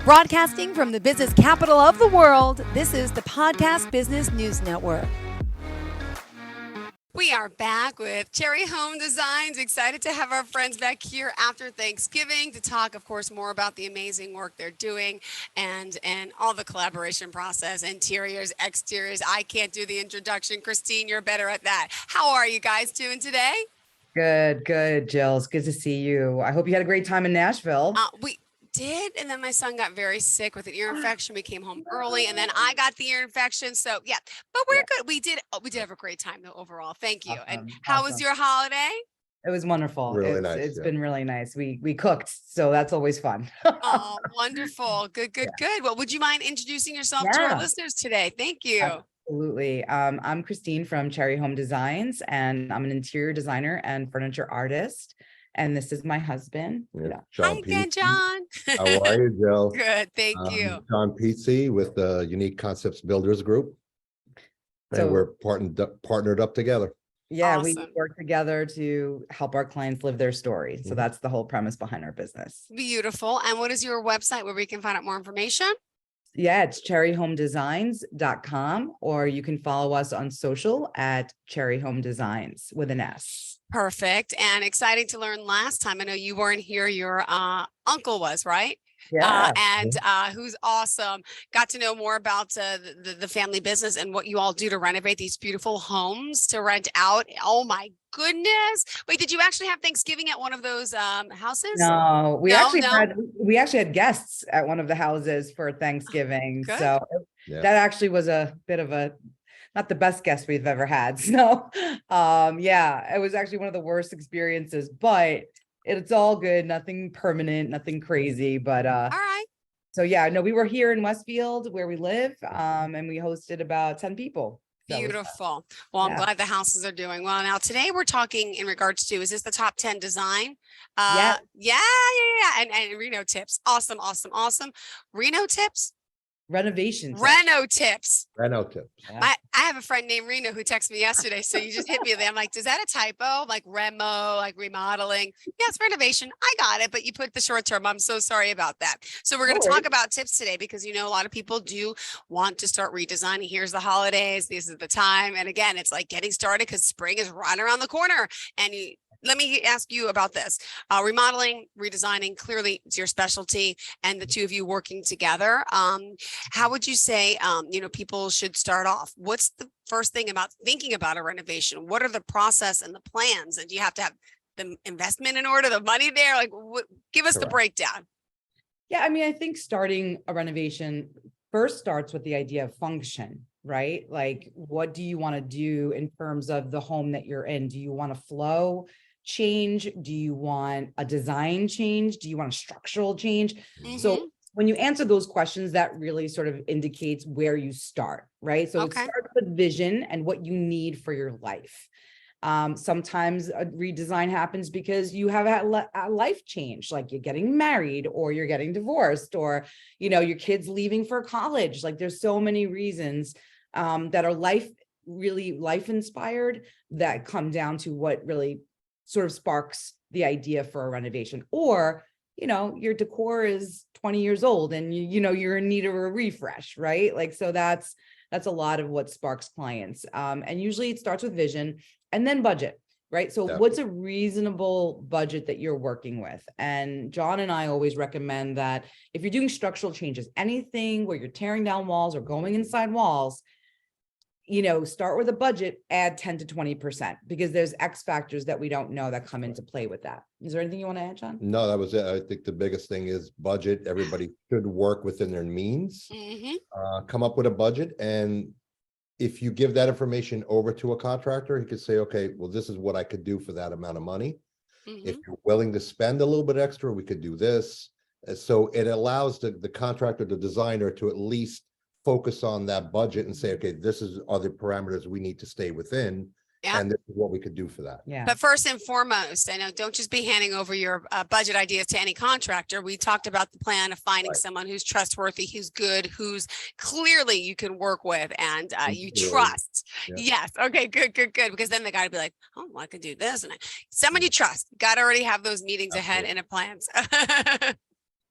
Broadcasting from the business capital of the world, this is the Podcast Business News Network. We are back with Cherry Home Designs. Excited to have our friends back here after Thanksgiving to talk, of course, more about the amazing work they're doing and all the collaboration process, interiors, exteriors. I can't do the introduction. Christine, you're better at that. How are you guys doing today? Good, Jill. It's good to see you. I hope you had a great time in Nashville. We did, and then my son got very sick with an ear infection. We came home early, and then I got the ear infection. So yeah, but we're good. We did have a great time though overall. Thank you. Awesome. And how was your holiday? It was wonderful. Really nice. It's been really nice. We cooked, so that's always fun. Oh, wonderful. Good. Well, would you mind introducing yourself to our listeners today? Thank you. Absolutely. I'm Christine from Cherry Home Designs, and I'm an interior designer and furniture artist. And this is my husband. Yeah. Hi again, John. How are you, Jill? Good, thank you. John Pizzi with the Unique Concepts Builders Group. And So we're partnered up together. Yeah, Awesome. we work together to help our clients live their story. So that's the whole premise behind our business. Beautiful. And what is your website where we can find out more information? Yeah, it's cherryhomedesigns.com, or you can follow us on social at Cherry Home Designs with an S. Perfect. And exciting to learn last time. I know you weren't here. Your uncle was, right? Yeah. Who's awesome. Got to know more about the family business and what you all do to renovate these beautiful homes to rent out. Oh my goodness. Wait, did you actually have Thanksgiving at one of those houses? No, we No, actually no? had guests at one of the houses for Thanksgiving. Good. So Yeah. that actually was a bit of not the best guest we've ever had. So yeah, it was actually one of the worst experiences, but it's all good. Nothing permanent, nothing crazy, but All right. so yeah, no, we were here in Westfield where we live, and we hosted about 10 people. So it was fun. Beautiful. Well, I'm Yeah. glad the houses are doing well. Now, today we're talking in regards to, is this the top 10 design? Yeah. Yeah. And Reno tips. Awesome. Reno tips? Renovation tips. Reno tips. Reno tip. Yeah. I have a friend named Reno who texted me yesterday. So you just hit me there. I'm like, is that a typo? Like Remo, like remodeling. Yes, renovation. I got it. But you put the short term. I'm so sorry about that. So we're going to No talk worries. about tips today because, a lot of people do want to start redesigning. Here's the holidays. This is the time. And again, it's like getting started because spring is right around the corner. And let me ask you about this. Remodeling, redesigning, clearly it's your specialty, and the two of you working together. How would you say, people should start off? What's the first thing about thinking about a renovation? What are the process and the plans? And do you have to have the investment in order, the money there? Like, give us the Correct. breakdown. Yeah, I mean, I think starting a renovation first starts with the idea of function, right? Like, what do you want to do in terms of the home that you're in? Do you want a flow change? Do you want a design change? Do you want a structural change? So when you answer those questions, that really sort of indicates where you start, right? So Okay. it starts with vision and what you need for your life. Sometimes a redesign happens because you have a life change, like you're getting married or you're getting divorced, or, your kids leaving for college. Like there's so many reasons that are life inspired that come down to what really sort of sparks the idea for a renovation. Or, your decor is 20 years old and you're in need of a refresh, right? Like, so that's a lot of what sparks clients. And usually it starts with vision and then budget, right? So Definitely. what's a reasonable budget that you're working with? And John and I always recommend that if you're doing structural changes, anything where you're tearing down walls or going inside walls, start with a budget, add 10 to 20%, because there's X factors that we don't know that come into play with that. Is there anything you want to add, John? No, that was it. I think the biggest thing is budget. Everybody should work within their means, come up with a budget. And if you give that information over to a contractor, he could say, okay, well, this is what I could do for that amount of money. If you're willing to spend a little bit extra, we could do this. So it allows the contractor, the designer, to at least focus on that budget and say, okay, this are the parameters we need to stay within. Yeah. And this is what we could do for that. Yeah. But first and foremost, I know, don't just be handing over your budget ideas to any contractor. We talked about the plan of finding someone who's trustworthy, who's good, who's clearly you can work with and you trust. Yeah. Yes. Okay, good. Because then they got to be like, oh, well, I can do this. And someone you trust, got to already have those meetings ahead and a plans.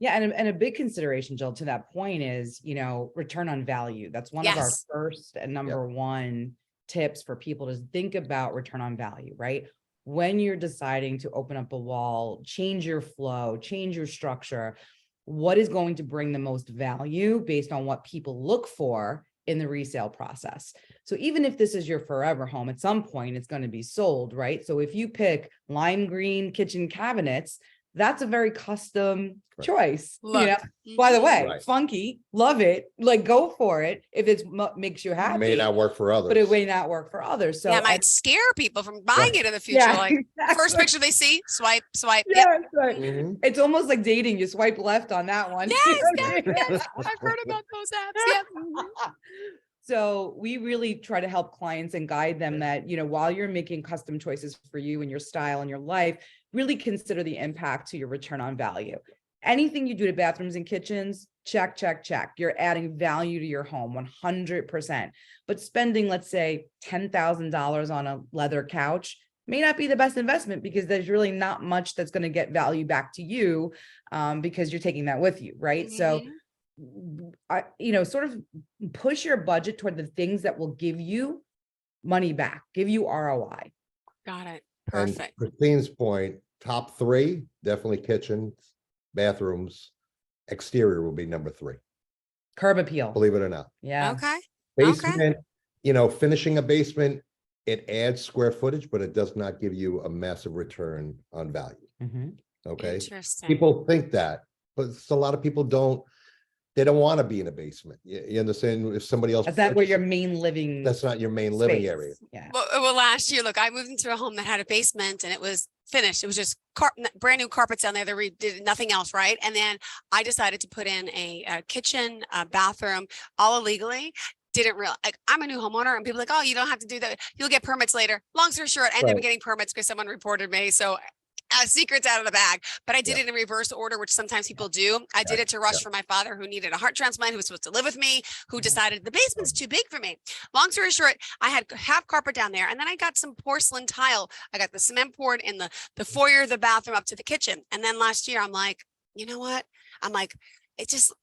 Yeah. And a big consideration, Jill, to that point is, return on value. That's one of our Yes. first and number one tips for people to think about return on value, right? When you're deciding to open up a wall, change your flow, change your structure, what is going to bring the most value based on what people look for in the resale process. So even if this is your forever home, at some point it's going to be sold, right? So if you pick lime green kitchen cabinets, that's a very custom choice. Look. By the way, Right. funky, love it. Like, go for it if it makes you happy. May not work for others. But it may not work for others. So yeah, it might scare people from buying it in the future. Yeah, Like first exactly. picture they see, swipe. Yeah, right. Mhm. It's almost like dating. You swipe left on that one. Yes, yes. I've heard about those apps. Yeah. So we really try to help clients and guide them that, while you're making custom choices for you and your style and your life, really consider the impact to your return on value. Anything you do to bathrooms and kitchens, check, check, check. You're adding value to your home 100%. But spending, let's say, $10,000 on a leather couch may not be the best investment, because there's really not much that's going to get value back to you, because you're taking that with you, right? So sort of push your budget toward the things that will give you money back, give you ROI. Got it. And Perfect. Christine's point, top three, definitely kitchens, bathrooms, exterior will be number three, Curb appeal. believe it or not. Yeah. Okay. Basement, finishing a basement, it adds square footage, but it does not give you a massive return on value. Mhm. Okay. Interesting. People think that, but a lot of people don't want to be in a basement. You understand? If somebody else, Is that where your main living? that's not your main living space? area. Yeah. Well, last year, look, I moved into a home that had a basement and it was finished. It was just brand new carpets down there. They did nothing else, right? And then I decided to put in a kitchen, a bathroom, all illegally. Didn't realize, like, I'm a new homeowner and people are like, oh, you don't have to do that. You'll get permits later. Long story short, I ended up Right. getting permits because someone reported me. So secrets out of the bag, but I did it in reverse order, which sometimes people do. I did it to rush for my father, who needed a heart transplant, who was supposed to live with me, who decided the basement's too big for me. Long story short, I had half carpet down there, and then I got some porcelain tile. I got the cement poured in the foyer, the bathroom, up to the kitchen. And then last year, I'm like, you know what? I'm like, it's just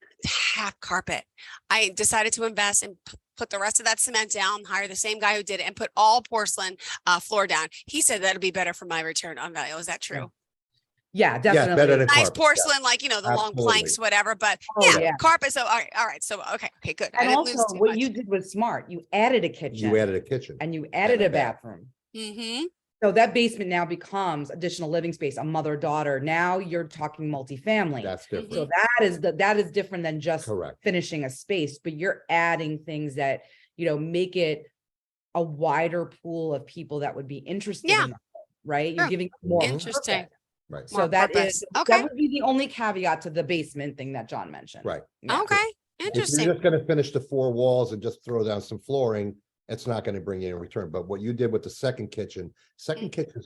half carpet. I decided to invest and put the rest of that cement down, hire the same guy who did it, and put all porcelain floor down. He said that'd be better for my return on value. Is that true? Yeah, definitely. better than Nice carpet, porcelain, like, the long Absolutely. planks, whatever. But Oh, yeah, carpet. So all right. So okay, good. I And didn't also, lose too what much. you did was smart. You added a kitchen. You added a kitchen. And you added and a a bath. bathroom. Mm-hmm. So that basement now becomes additional living space, a mother-daughter. Now you're talking multifamily. That's different. So that is different than just Correct. finishing a space, but you're adding things that, make it a wider pool of people that would be interested in that, right? You're Sure. giving more Interesting. purpose. Right. So More that purpose. is, Okay. that would be the only caveat to the basement thing that John mentioned. Right. Yeah. Okay. If Interesting. you're just going to finish the four walls and just throw down some flooring, it's not going to bring you in return. But what you did with the second kitchens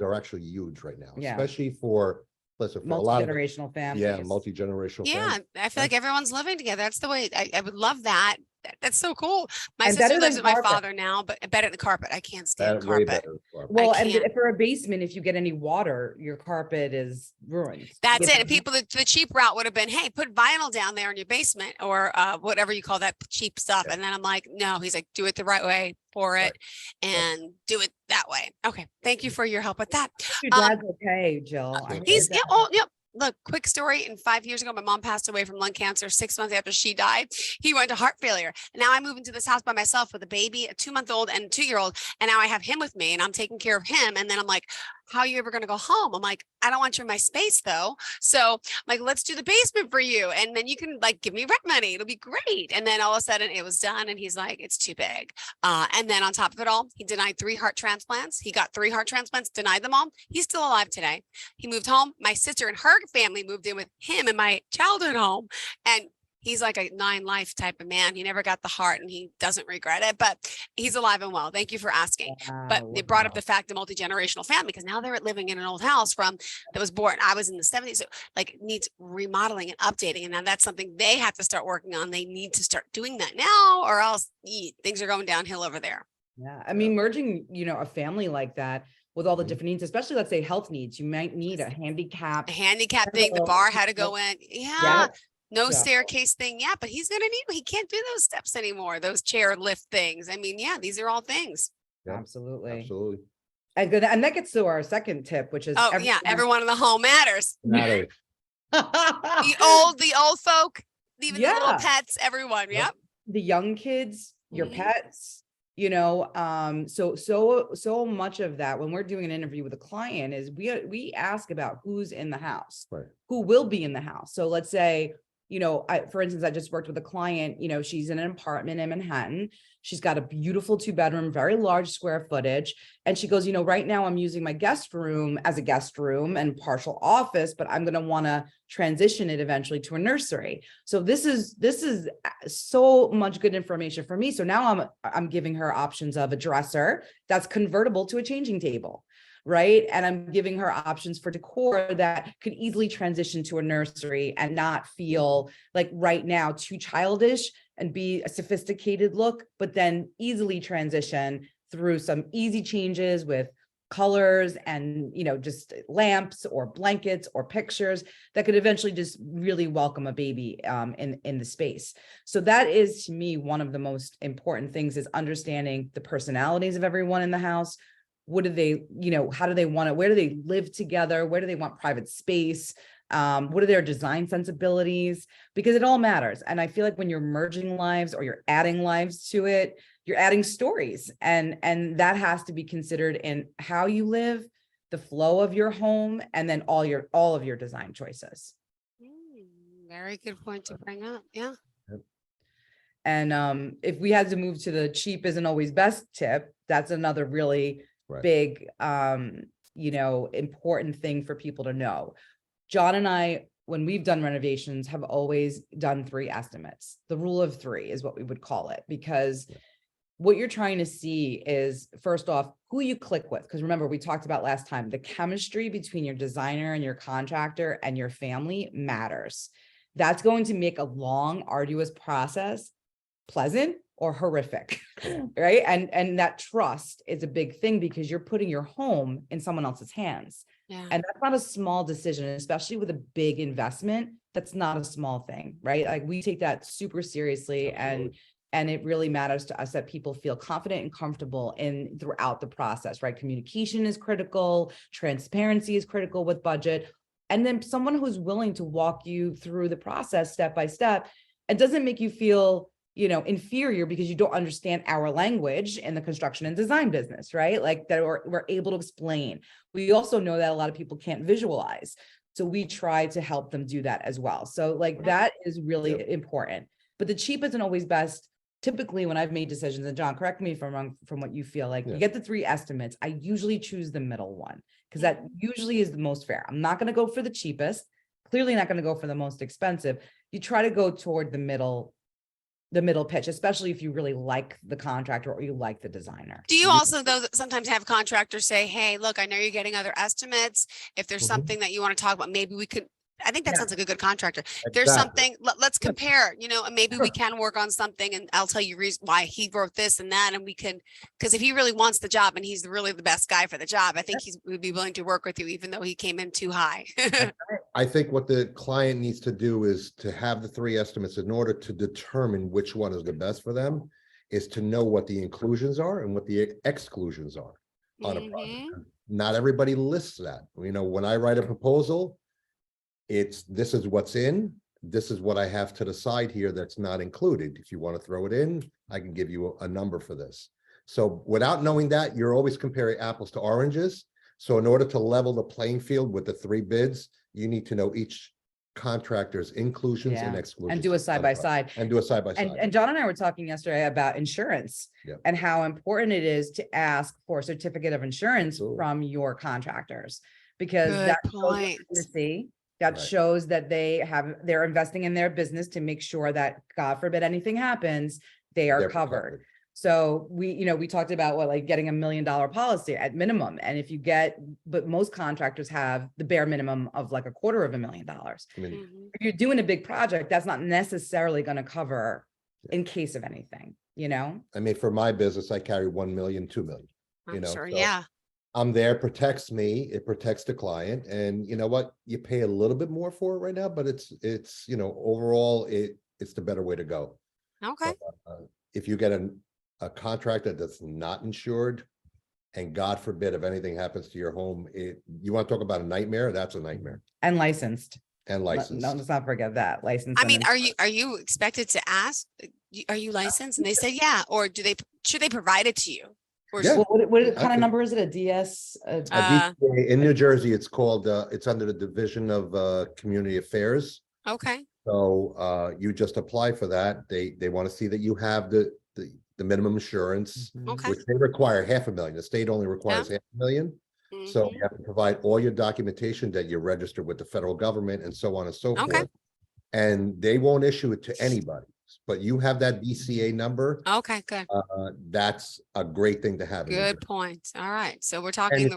are actually huge right now, Yeah. especially for a lot of, Multi-generational families. multi-generational Yeah, families. I feel like everyone's living together. That's the way I would love that. That's so cool. My And sister better lives than with my carpet. father now, but better than carpet. I can't stand That way carpet. better. Well, I and can't. for a basement, if you get any water, your carpet is ruined. That's You it. And know? people, the cheap route would have been, hey, put vinyl down there in your basement, or whatever you call that cheap stuff. Yeah. And then I'm like, no, he's like, do it the right way, pour it, and do it that way. Okay. Thank you for your help with that. Your dad's okay, Jill. I He's, heard yeah, that. look, quick story. And 5 years ago, my mom passed away from lung cancer. 6 months after she died, he went to heart failure. And now I move into this house by myself with a baby, a 2-month-old and a 2-year-old. And now I have him with me and I'm taking care of him. And then I'm like, how are you ever going to go home? I'm like, I don't want you in my space though. So I'm like, let's do the basement for you. And then you can like give me rent money. It'll be great. And then all of a sudden it was done. And he's like, it's too big. And then on top of it all, he denied 3 heart transplants. He got 3 heart transplants, denied them all. He's still alive today. He moved home. My sister and her family moved in with him in my childhood home. And he's like a 9 life type of man. He never got the heart and he doesn't regret it, but he's alive and well. Thank you for asking. But they brought up the fact of multi-generational family, because now they're living in an old house that was born. I was in the 70s. So like it needs remodeling and updating. And now that's something they have to start working on. They need to start doing that now, or else things are going downhill over there. Yeah. I mean, merging, a family like that, with all the Mhm. different needs, especially let's say health needs. You might need a A handicap. handicap thing, the Handle. bar had to go in. Yeah. No So staircase thing. Yeah, but he's gonna need, he can't do those steps anymore, those chair lift things. I mean, yeah, these are all things. Yeah, absolutely. Absolutely. And that gets to our second tip, which is Oh, yeah, everyone in the home matters. Matter. The old folk, even the little Yeah. pets, everyone. Yep. Yep. The young kids, your Mhm. pets, so much of that when we're doing an interview with a client is we ask about who's in the house, Right. who will be in the house. So let's say, for instance, I just worked with a client, she's in an apartment in Manhattan. She's got a beautiful 2-bedroom, very large square footage. And she goes, right now I'm using my guest room as a guest room and partial office, but I'm going to want to transition it eventually to a nursery. So this is so much good information for me. So now I'm giving her options of a dresser that's convertible to a changing table. Right. And I'm giving her options for decor that could easily transition to a nursery and not feel like right now too childish and be a sophisticated look, but then easily transition through some easy changes with colors and, just lamps or blankets or pictures that could eventually just really welcome a baby in the space. So that is, to me, one of the most important things is understanding the personalities of everyone in the house. What do they, how do they want it? Where do they live together? Where do they want private space? What are their design sensibilities? Because it all matters. And I feel like when you're merging lives or you're adding lives to it, you're adding stories, and that has to be considered in how you live, the flow of your home, and then all of your design choices. Very good point to bring up. Yeah. And if we had to move to the cheap isn't always best tip, that's another really big, important thing for people to know. John and I, when we've done renovations, have always done 3 estimates. The rule of 3 is what we would call it, because what you're trying to see is, first off, who you click with. Because remember, we talked about last time, the chemistry between your designer and your contractor and your family matters. That's going to make a long, arduous process pleasant or horrific, right? And that trust is a big thing because you're putting your home in someone else's hands. Yeah. And that's not a small decision, especially with a big investment. That's not a small thing, right? Like we take that super seriously. And it really matters to us that people feel confident and comfortable throughout the process, right? Communication is critical. Transparency is critical with budget. And then someone who's willing to walk you through the process step by step. It doesn't make you feel inferior because you don't understand our language in the construction and design business, right? Like that we're able to explain. We also know that a lot of people can't visualize. So we try to help them do that as well. So that is really important. But the cheap isn't always best. Typically, when I've made decisions, and John, correct me if I'm wrong from what you feel like, you get the 3 estimates. I usually choose the middle one because that usually is the most fair. I'm not going to go for the cheapest, clearly not going to go for the most expensive. You try to go toward the middle pitch, especially if you really like the contractor or you like the designer. Do you also, though, sometimes have contractors say, hey, look, I know you're getting other estimates. If there's something that you want to talk about, maybe we could, I think that sounds like a good contractor. If there's something, let's compare, and maybe we can work on something and I'll tell you why he wrote this and that. And we can, because if he really wants the job and he's really the best guy for the job, I think would be willing to work with you, even though he came in too high. I think what the client needs to do is to have the 3 estimates in order to determine which one is the best for them, is to know what the inclusions are and what the exclusions are on a project. Not everybody lists that. When I write a proposal, this is what's in, this is what I have to the side here that's not included. If you want to throw it in, I can give you a number for this. So without knowing that, you're always comparing apples to oranges. So in order to level the playing field with the 3 bids, you need to know each contractor's inclusions and exclusions. And do a side by side. And John and I were talking yesterday about insurance and how important it is to ask for a certificate of insurance from your contractors, because that shows that they're investing in their business to make sure that, God forbid anything happens, they're covered. So we talked about getting $1 million policy at minimum. And if you but most contractors have the bare minimum of like $250,000. If you're doing a big project, that's not necessarily going to cover in case of anything, for my business, I carry 1 million, 2 million, I'm sure. So I'm there, protects me, it protects the client, and you know what? You pay a little bit more for it right now, but it's, overall, it's the better way to go. Okay. If you get a contractor that's not insured, and God forbid if anything happens to your home, you want to talk about a nightmare? That's a nightmare. And licensed. And licensed. No, let's not forget that licensed. I mean, are you expected to ask, are you licensed? And they say, yeah, or should they provide it to you? Or Yeah. What kind of number is it? A DS? In New Jersey, it's called, it's under the Division of Community Affairs. Okay. So you just apply for that. They want to see that you have the minimum insurance, Okay. which they require $500,000. The state only requires $500,000. So you have to provide all your documentation that you're registered with the federal government and so on and so Okay. forth. And they won't issue it to anybody, but you have that DCA number. Okay, good. That's a great thing to have. Good point. All right. So we're talking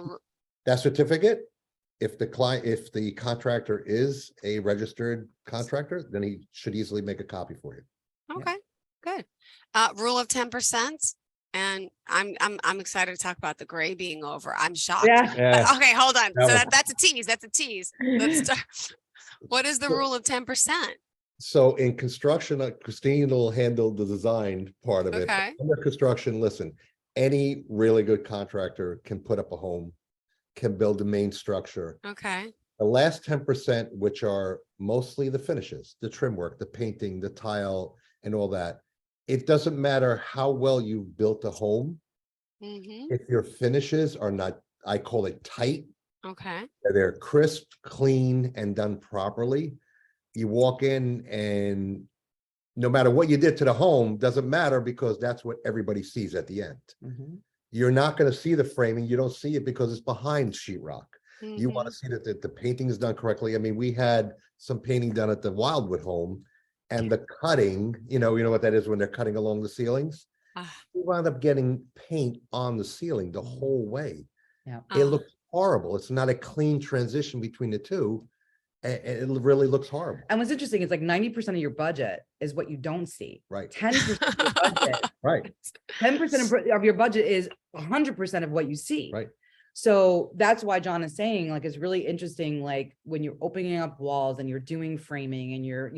that certificate. If the contractor is a registered contractor, then he should easily make a copy for you. okay, good. Rule of 10%. And I'm excited to talk about the gray being over. I'm shocked. Yeah. But, okay, hold on. No. So that's a tease. That's a tease. Let's start. What is the rule of 10%? So in construction, Christine will handle the design part of it. Okay. Under construction, listen, any really good contractor can put up a home, can build a main structure. Okay. The last 10%, which are mostly the finishes, the trim work, the painting, the tile, and all that. It doesn't matter how well you've built a home. If your finishes are not, I call it tight, Okay. they're crisp, clean, and done properly. You walk in and no matter what you did to the home, doesn't matter because that's what everybody sees at the end. You're not going to see the framing. You don't see it because it's behind sheetrock. You want to see that the painting is done correctly. I mean, we had some painting done at the Wildwood home and the cutting, you know what that is when they're cutting along the ceilings. We wound up getting paint on the ceiling the whole way. Yeah. It looks horrible. It's not a clean transition between the two. And it really looks horrible. And what's interesting is like 90% of your budget is what you don't see. Right. 10% of your budget, Right. 10% of your budget is 100% of what you see. Right. So that's why John is saying, like, it's really interesting, like when you're opening up walls and you're doing framing and you're,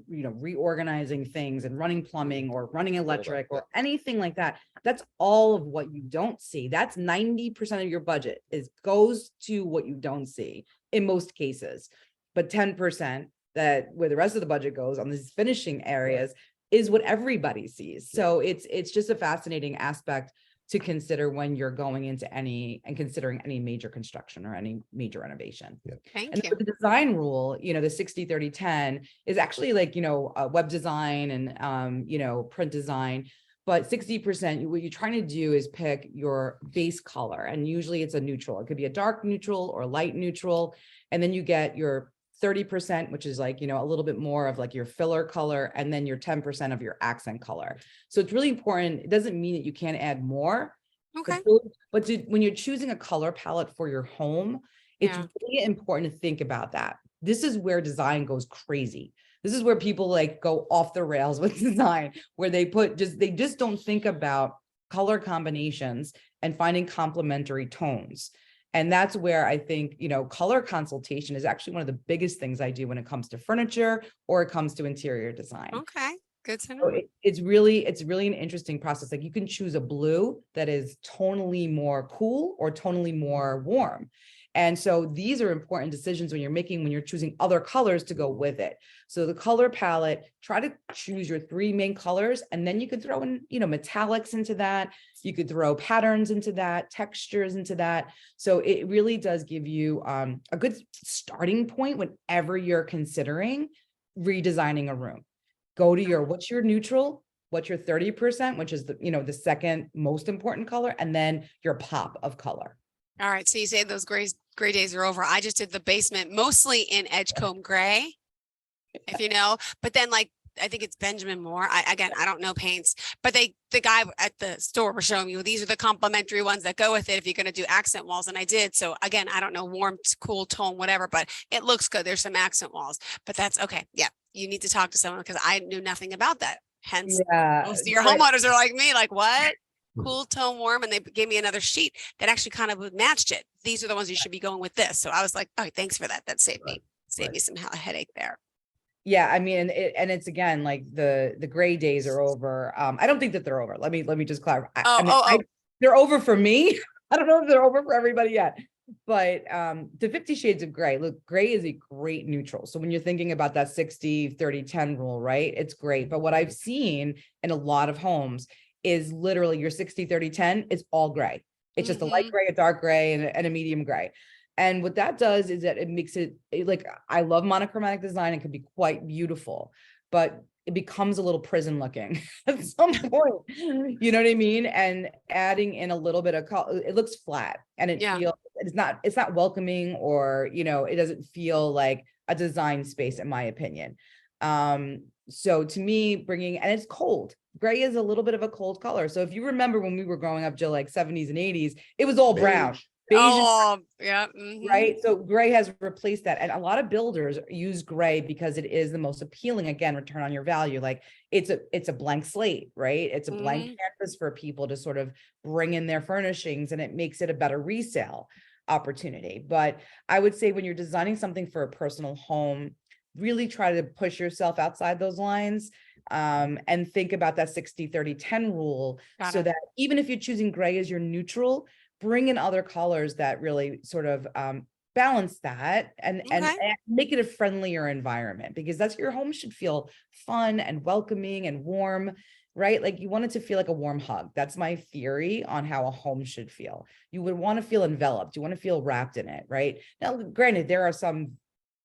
reorganizing things and running plumbing or running electric or anything like that. That's all of what you don't see. That's 90% of your budget goes to what you don't see in most cases. But 10% that where the rest of the budget goes on these finishing areas is what everybody sees. So it's just a fascinating aspect to consider when you're going into considering any major construction or any major renovation. Yeah. Thank And you. the design rule, the 60-30-10 is actually like, web design and, print design. But 60%, what you're trying to do is pick your base color. And usually it's a neutral. It could be a dark neutral or light neutral. And then you get your 30%, which is like, a little bit more of like your filler color, and then your 10% of your accent color. So it's really important. It doesn't mean that you can't add more. Okay. But when you're choosing a color palette for your home, it's really important to think about that. This is where design goes crazy. This is where people like go off the rails with design, where they just don't think about color combinations and finding complementary tones. And that's where I think, color consultation is actually one of the biggest things I do when it comes to furniture or it comes to interior design. Okay. Good to know. So it's really an interesting process. Like you can choose a blue that is tonally more cool or tonally more warm. And so these are important decisions when you're choosing other colors to go with it. So the color palette, try to choose your 3 main colors, and then you could throw in, metallics into that. You could throw patterns into that, textures into that. So it really does give you a good starting point whenever you're considering redesigning a room. Go to what's your neutral, what's your 30%, which is the second most important color, and then your pop of color. All right. So you say those gray days are over. I just did the basement mostly in Edgecombe gray, if you know, but then like, I think it's Benjamin Moore. I don't know paints, but the guy at the store was showing me, these are the complementary ones that go with it if you're going to do accent walls. And I did. So again, I don't know, warm, cool tone, whatever, but it looks good. There's some accent walls, but that's okay. Yeah. You need to talk to someone because I knew nothing about that. Hence, most of your homeowners are like me, like, what? cool tone warm, and they gave me another sheet that actually kind of matched it. These are the ones you should be going with this. So I was like, oh, thanks for that. That saved me some headache there. Yeah, I mean, and it's again like the gray days are over. I don't think that they're over. Let me just clarify. They're over for me. I don't know if they're over for everybody yet. But the 50 shades of gray, look, gray is a great neutral. So when you're thinking about that 60-30-10 rule, right? It's great. But what I've seen in a lot of homes is literally your 60-30-10 is all gray. It's just a light gray, a dark gray, and a medium gray. And what that does is that it makes it like, I love monochromatic design. It can be quite beautiful, but it becomes a little prison looking at some point, you know what I mean? And adding in a little bit of color, it looks flat and it feels, it's not welcoming, or, you know, it doesn't feel like a design space, in my opinion. So to me, and it's cold. Gray is a little bit of a cold color. So if you remember when we were growing up, Jill, like 70s and 80s, it was all brown. Beige, yeah. Right. So gray has replaced that. And a lot of builders use gray because it is the most appealing, again, return on your value. Like it's a blank slate, right? It's a blank canvas for people to sort of bring in their furnishings, and it makes it a better resale opportunity. But I would say when you're designing something for a personal home, really try to push yourself outside those lines, and think about that 60-30-10 rule. So that even if you're choosing gray as your neutral, bring in other colors that really sort of balance that and make it a friendlier environment, because that's your home should feel fun and welcoming and warm, right? Like you want it to feel like a warm hug. That's my theory on how a home should feel. You would want to feel enveloped. You want to feel wrapped in it, right? Now, granted, there are some,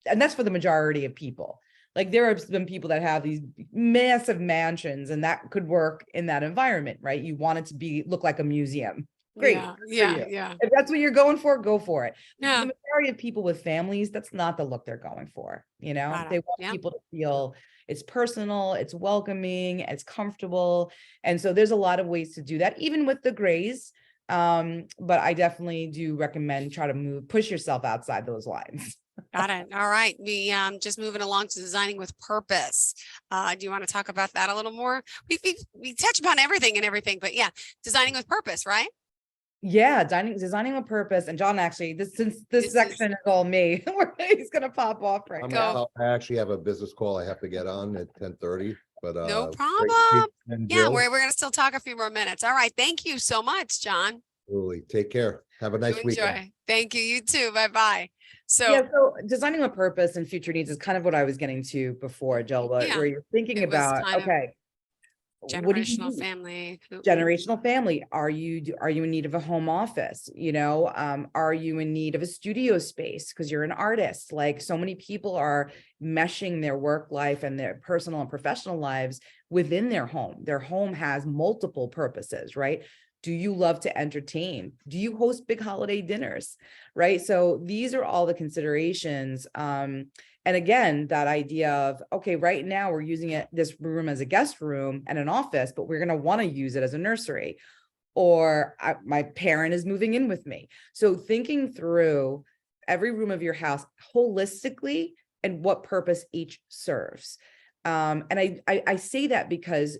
and that's for the majority of people. Like there have been people that have these massive mansions, and that could work in that environment, right? You want it to look like a museum. Great. Yeah. If that's what you're going for, go for it. Yeah. The majority of people with families, that's not the look they're going for. You know, they want people to feel it's personal, it's welcoming, it's comfortable. And so there's a lot of ways to do that, even with the grays. But I definitely do recommend try to push yourself outside those lines. Got it. All right. We just moving along to designing with purpose. Do you want to talk about that a little more? We touch upon everything, but yeah, designing with purpose, right? Yeah, designing with purpose. And John, actually, since this section is all me, he's gonna pop off right now. I actually have a business call I have to get on at 10:30, but no problem. Yeah, we're gonna still talk a few more minutes. All right. Thank you so much, John. Absolutely. Take care. Have a nice weekend. Thank you. You too. Bye-bye. So designing with purpose and future needs is kind of what I was getting to before, Jill, where you're thinking about, generational family. Generational family. Are you in need of a home office? You know, are you in need of a studio space because you're an artist? Like so many people are meshing their work life and their personal and professional lives within their home. Their home has multiple purposes, right? Do you love to entertain? Do you host big holiday dinners? Right. So these are all the considerations. And again, that idea of, okay, right now we're using this room as a guest room and an office, but we're going to want to use it as a nursery, or my parent is moving in with me. So thinking through every room of your house holistically and what purpose each serves. And I say that because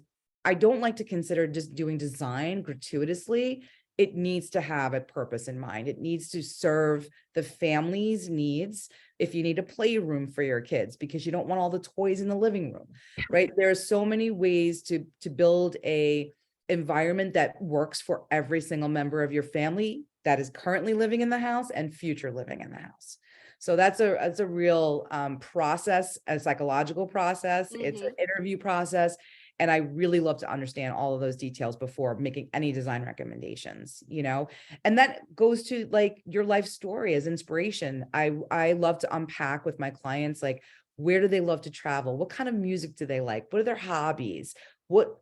I don't like to consider just doing design gratuitously. It needs to have a purpose in mind. It needs to serve the family's needs. If you need a playroom for your kids because you don't want all the toys in the living room, right? There are so many ways to build a environment that works for every single member of your family that is currently living in the house and future living in the house. So that's a real process, a psychological process. It's an interview process. And I really love to understand all of those details before making any design recommendations, you know, and that goes to like your life story as inspiration. I love to unpack with my clients, like, where do they love to travel? What kind of music do they like? What are their hobbies?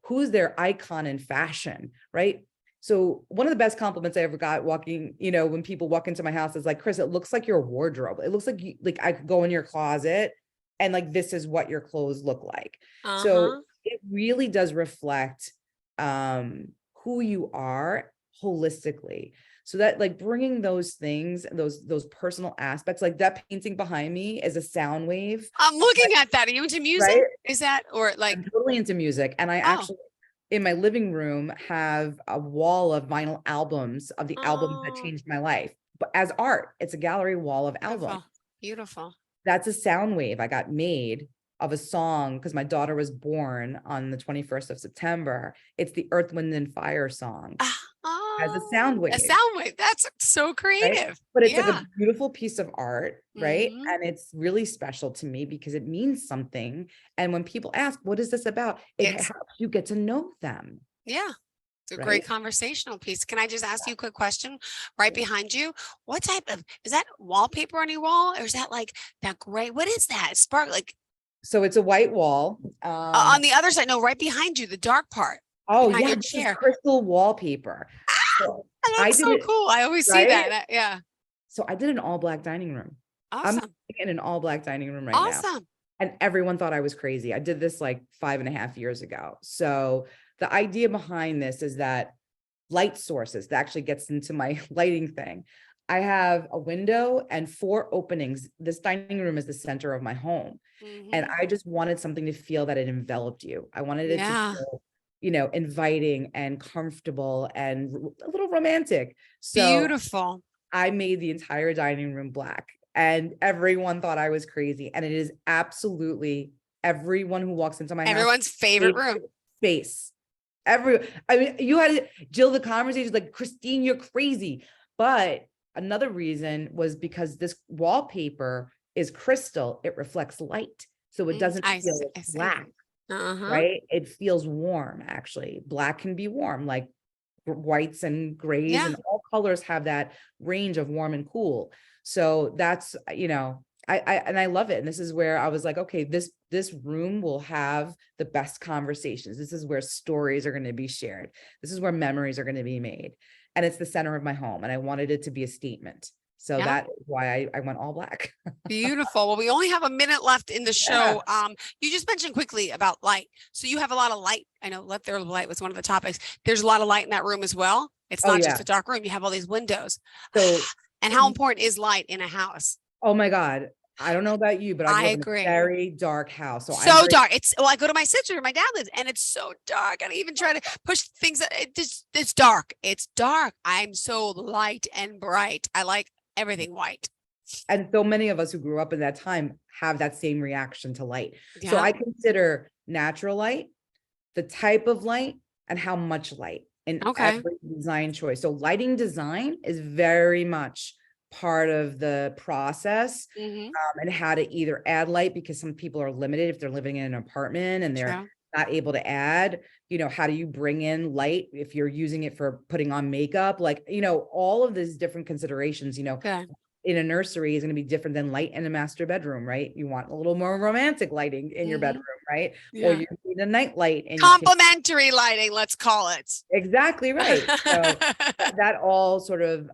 Who's their icon in fashion, right? So one of the best compliments I ever got walking, you know, when people walk into my house is like, Chris, it looks like your wardrobe. It looks like I could go in your closet and like, this is what your clothes look like. So it really does reflect who you are holistically. So that like bringing those things, those personal aspects, like that painting behind me is a sound wave. I'm looking at that. Are you into music? Right? Is that, or like? I'm totally into music. And in my living room have a wall of vinyl albums of the albums that changed my life. But as art, it's a gallery wall of albums. Beautiful. That's a sound wave I got made of a song because my daughter was born on the 21st of September. It's the Earth, Wind and Fire song as a sound wave. A sound wave. That's so creative. Right? But it's like a beautiful piece of art, right? Mhm. And it's really special to me because it means something. And when people ask, what is this about? It helps you get to know them. Yeah. It's a Right? great conversational piece. Can I just ask you a quick question right behind you? What type of, is that wallpaper on your wall? Or is that like that gray? What is that? Spark like So it's a white wall. on the other side? No, right behind you, the dark part. Oh behind yeah, your this is chair. crystal wallpaper. So That's so cool. I always see that. Yeah. So I did an all black dining room. Awesome. I'm in an all black dining room right now. Awesome. And everyone thought I was crazy. I did this like 5.5 years ago. So the idea behind this is that light sources, that actually gets into my lighting thing. I have a window and 4 openings. This dining room is the center of my home. And I just wanted something to feel that it enveloped you. I wanted it to feel, you know, inviting and comfortable and a little romantic. So Beautiful. I made the entire dining room black and everyone thought I was crazy. And it is absolutely everyone who walks into my Everyone's favorite room. Space. I mean, you had Jill, the conversation like, Christine, you're crazy. But another reason was because this wallpaper is crystal. It reflects light. So it doesn't feel black, right? It feels warm, actually. Black can be warm, like whites and grays and all colors have that range of warm and cool. So that's, you know, I love it. And this is where I was like, okay, this room will have the best conversations. This is where stories are going to be shared. This is where memories are going to be made. And it's the center of my home. And I wanted it to be a statement. So that is why I went all black. Beautiful. Well, we only have a minute left in the show. You just mentioned quickly about light. So you have a lot of light. I know Let There Be Light was one of the topics. There's a lot of light in that room as well. It's not just a dark room. You have all these windows. So, and how important is light in a house? Oh my God. I don't know about you, but I agree. In a very dark house. So dark. I go to my sister, my dad lives, and it's so dark. I even try to push things. It's dark. It's dark. I'm so light and bright. I like everything white. And so many of us who grew up in that time have that same reaction to light. So I consider natural light, the type of light, and how much light in every design choice. So lighting design is very much part of the process, and how to either add light, because some people are limited if they're living in an apartment and they're not able to add, you know, how do you bring in light if you're using it for putting on makeup, like, you know, all of these different considerations, you know, in a nursery is going to be different than light in a master bedroom, right? You want a little more romantic lighting in your bedroom, right? Or you need a night light. And complementary lighting, let's call it. Exactly right. So that all sort of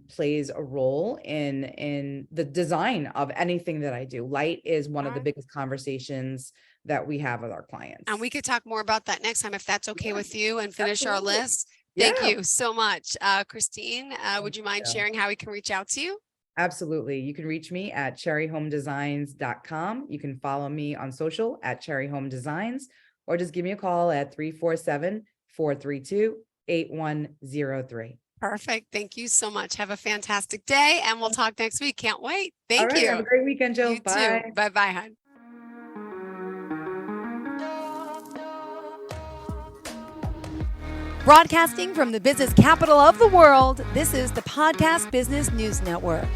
plays a role in the design of anything that I do. Light is one of the biggest conversations that we have with our clients. And we could talk more about that next time, if that's okay with you, and finish our list. Thank you so much. Christine, would you mind sharing how we can reach out to you? Absolutely. You can reach me at cherryhomedesigns.com. You can follow me on social at Cherry Home Designs, or just give me a call at 347-432-8103. Perfect. Thank you so much. Have a fantastic day, and we'll talk next week. Can't wait. Thank you. Have a great weekend, Jill. You Bye. too. Bye-bye, hon. Broadcasting from the business capital of the world, this is the Podcast Business News Network.